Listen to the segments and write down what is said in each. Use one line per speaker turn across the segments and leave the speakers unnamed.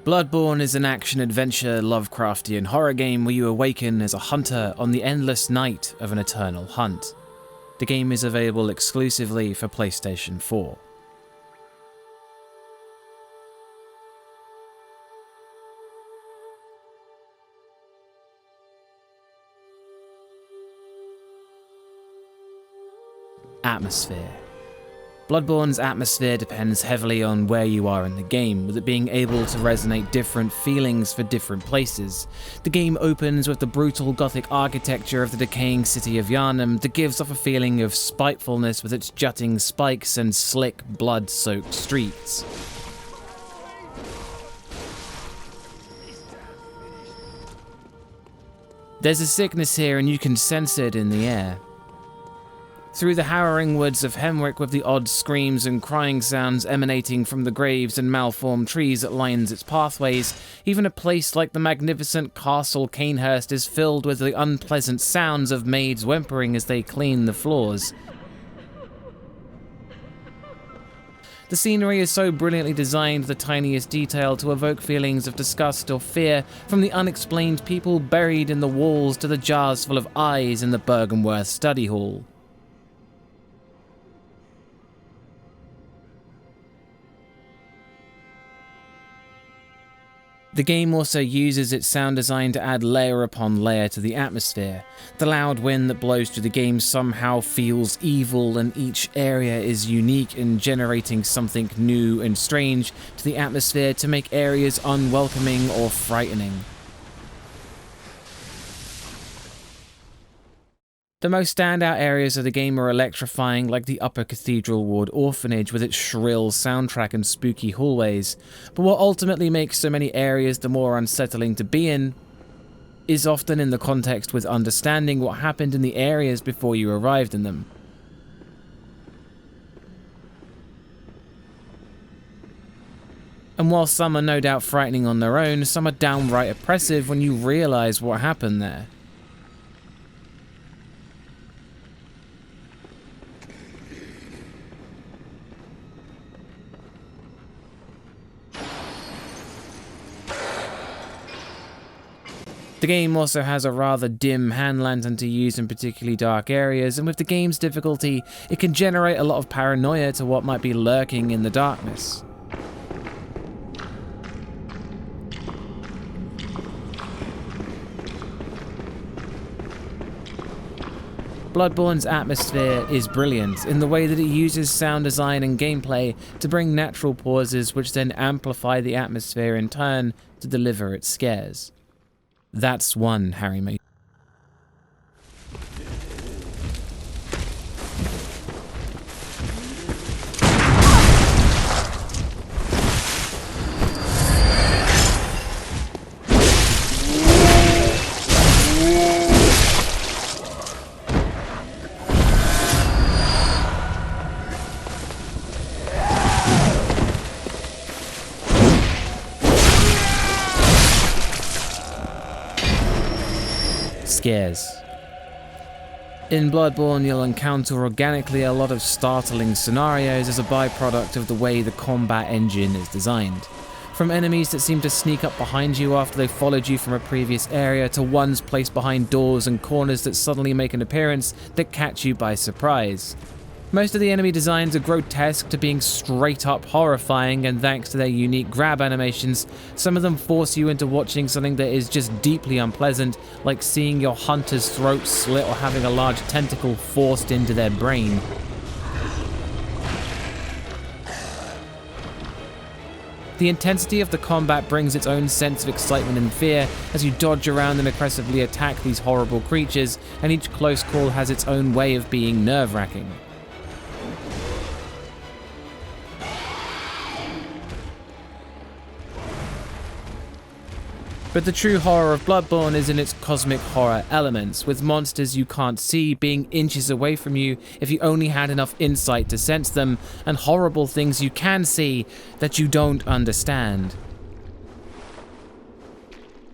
Bloodborne is an action-adventure Lovecraftian horror game where you awaken as a hunter on the endless night of an eternal hunt. The game is available exclusively for PlayStation 4. Atmosphere. Bloodborne's atmosphere depends heavily on where you are in the game, with it being able to resonate different feelings for different places. The game opens with the brutal gothic architecture of the decaying city of Yharnam that gives off a feeling of spitefulness with its jutting spikes and slick, blood-soaked streets. There's a sickness here and you can sense it in the air. Through the harrowing woods of Hemwick with the odd screams and crying sounds emanating from the graves and malformed trees that lines its pathways, even a place like the magnificent Castle Canehurst is filled with the unpleasant sounds of maids whimpering as they clean the floors. The scenery is so brilliantly designed, the tiniest detail, to evoke feelings of disgust or fear, from the unexplained people buried in the walls to the jars full of eyes in the Byrgenwerth study hall. The game also uses its sound design to add layer upon layer to the atmosphere. The loud wind that blows through the game somehow feels evil, and each area is unique in generating something new and strange to the atmosphere to make areas unwelcoming or frightening. The most standout areas of the game are electrifying, like the Upper Cathedral Ward Orphanage with its shrill soundtrack and spooky hallways, but what ultimately makes so many areas the more unsettling to be in is often in the context with understanding what happened in the areas before you arrived in them. And while some are no doubt frightening on their own, some are downright oppressive when you realise what happened there. The game also has a rather dim hand lantern to use in particularly dark areas, and with the game's difficulty, it can generate a lot of paranoia to what might be lurking in the darkness. Bloodborne's atmosphere is brilliant in the way that it uses sound design and gameplay to bring natural pauses which then amplify the atmosphere in turn to deliver its scares. That's one Harry Mason. Scares. In Bloodborne, you'll encounter organically a lot of startling scenarios as a byproduct of the way the combat engine is designed. From enemies that seem to sneak up behind you after they've followed you from a previous area, to ones placed behind doors and corners that suddenly make an appearance that catch you by surprise. Most of the enemy designs are grotesque to being straight up horrifying, and thanks to their unique grab animations, some of them force you into watching something that is just deeply unpleasant, like seeing your hunter's throat slit or having a large tentacle forced into their brain. The intensity of the combat brings its own sense of excitement and fear as you dodge around and aggressively attack these horrible creatures, and each close call has its own way of being nerve-wracking. But the true horror of Bloodborne is in its cosmic horror elements, with monsters you can't see being inches away from you if you only had enough insight to sense them, and horrible things you can see that you don't understand.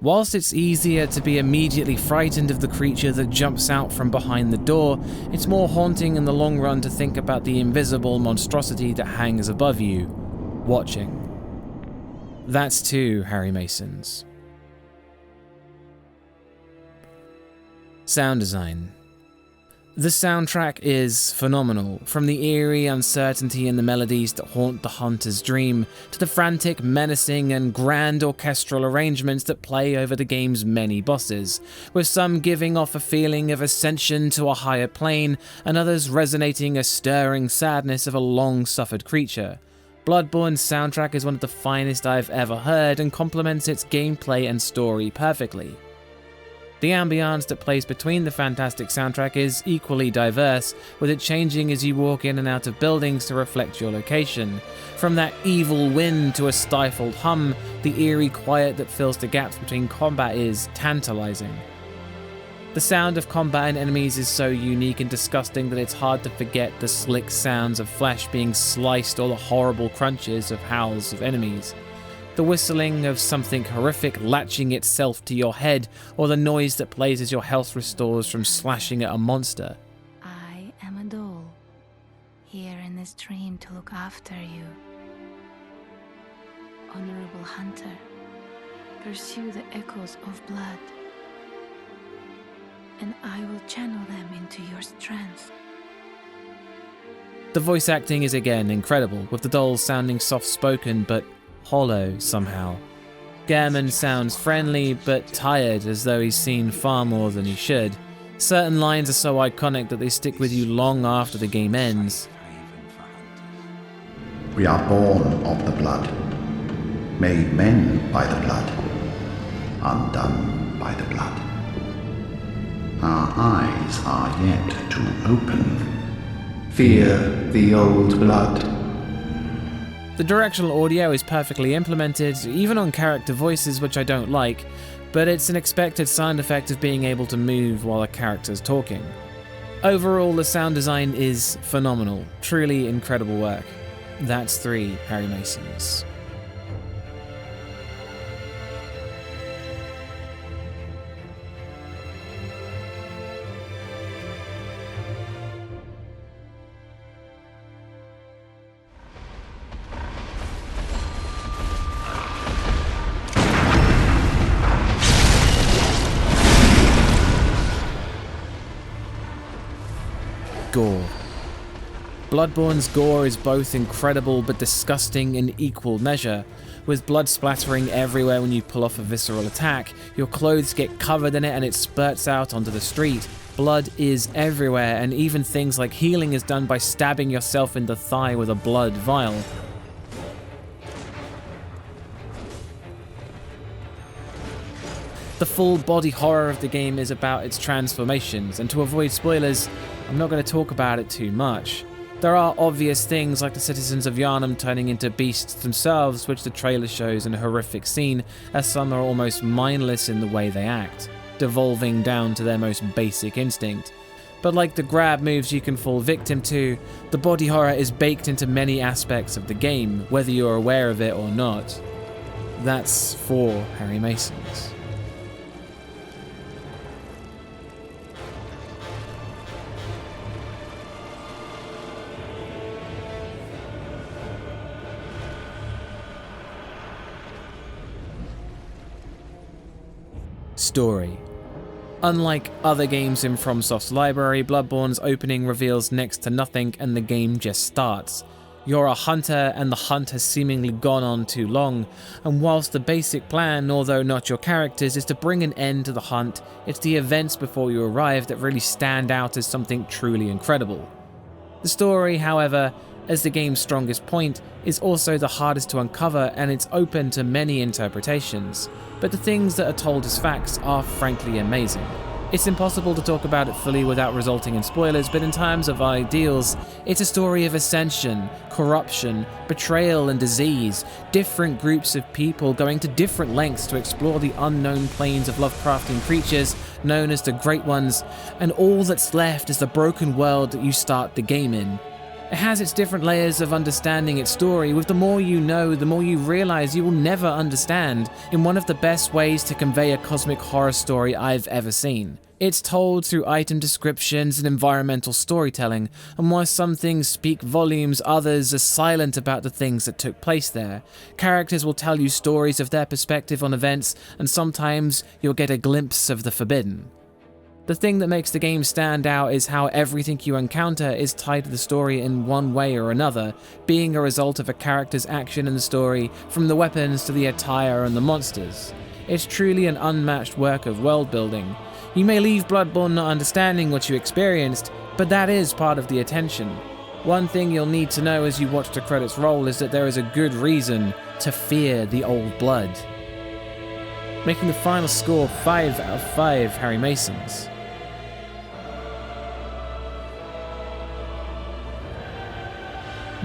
Whilst it's easier to be immediately frightened of the creature that jumps out from behind the door, it's more haunting in the long run to think about the invisible monstrosity that hangs above you, watching. That's 2 Harry Masons. Sound design. The soundtrack is phenomenal, from the eerie uncertainty in the melodies that haunt the hunter's dream, to the frantic, menacing, and grand orchestral arrangements that play over the game's many bosses, with some giving off a feeling of ascension to a higher plane, and others resonating a stirring sadness of a long-suffered creature. Bloodborne's soundtrack is one of the finest I've ever heard and complements its gameplay and story perfectly. The ambience that plays between the fantastic soundtrack is equally diverse, with it changing as you walk in and out of buildings to reflect your location. From that evil wind to a stifled hum, the eerie quiet that fills the gaps between combat is tantalizing. The sound of combat and enemies is so unique and disgusting that it's hard to forget the slick sounds of flesh being sliced or the horrible crunches of howls of enemies. The whistling of something horrific latching itself to your head, or the noise that plays as your health restores from slashing at a monster.
I am a doll, here in this dream to look after you. Honorable hunter, pursue the echoes of blood, and I will channel them into your strength.
The voice acting is again incredible, with the dolls sounding soft-spoken but hollow somehow. Gehrman sounds friendly but tired, as though he's seen far more than he should. Certain lines are so iconic that they stick with you long after the game ends.
We are born of the blood, made men by the blood, undone by the blood. Our eyes are yet to open. Fear the old blood.
The directional audio is perfectly implemented, even on character voices, which I don't like, but it's an expected sound effect of being able to move while a character's talking. Overall, the sound design is phenomenal, truly incredible work. That's 3 Harry Masons. Gore. Bloodborne's gore is both incredible but disgusting in equal measure. With blood splattering everywhere when you pull off a visceral attack, your clothes get covered in it and it spurts out onto the street. Blood is everywhere, and even things like healing is done by stabbing yourself in the thigh with a blood vial. The full body horror of the game is about its transformations, and to avoid spoilers, I'm not going to talk about it too much. There are obvious things like the citizens of Yharnam turning into beasts themselves, which the trailer shows in a horrific scene, as some are almost mindless in the way they act, devolving down to their most basic instinct. But like the grab moves you can fall victim to, the body horror is baked into many aspects of the game, whether you're aware of it or not. That's 4 Harry Masons. Story. Unlike other games in FromSoft's library, Bloodborne's opening reveals next to nothing and the game just starts. You're a hunter and the hunt has seemingly gone on too long, and whilst the basic plan, although not your characters, is to bring an end to the hunt, it's the events before you arrive that really stand out as something truly incredible. The story, however, as the game's strongest point, is also the hardest to uncover, and it's open to many interpretations. But the things that are told as facts are frankly amazing. It's impossible to talk about it fully without resulting in spoilers, but in terms of ideals, it's a story of ascension, corruption, betrayal and disease, different groups of people going to different lengths to explore the unknown planes of Lovecraftian creatures known as the Great Ones, and all that's left is the broken world that you start the game in. It has its different layers of understanding its story. With the more you know, the more you realize you will never understand, in one of the best ways to convey a cosmic horror story I've ever seen. It's told through item descriptions and environmental storytelling, and while some things speak volumes, others are silent about the things that took place there. Characters will tell you stories of their perspective on events, and sometimes you'll get a glimpse of the forbidden. The thing that makes the game stand out is how everything you encounter is tied to the story in one way or another, being a result of a character's action in the story, from the weapons to the attire and the monsters. It's truly an unmatched work of world building. You may leave Bloodborne not understanding what you experienced, but that is part of the attention. One thing you'll need to know as you watch the credits roll is that there is a good reason to fear the old blood. Making the final score 5 out of 5 Harry Masons.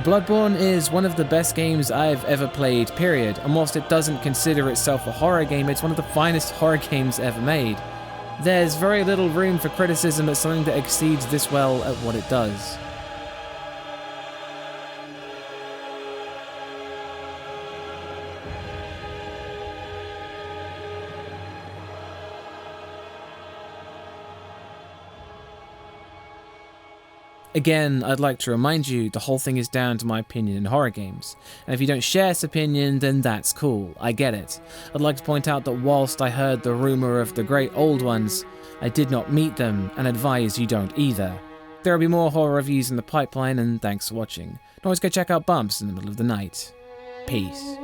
Bloodborne is one of the best games I've ever played, period, and whilst it doesn't consider itself a horror game, it's one of the finest horror games ever made. There's very little room for criticism at something that exceeds this well at what it does. Again, I'd like to remind you, the whole thing is down to my opinion in horror games, and if you don't share this opinion, then that's cool, I get it. I'd like to point out that whilst I heard the rumour of the great old ones, I did not meet them, and advise you don't either. There will be more horror reviews in the pipeline, and thanks for watching. And always go check out Bumps in the Middle of the Night. Peace.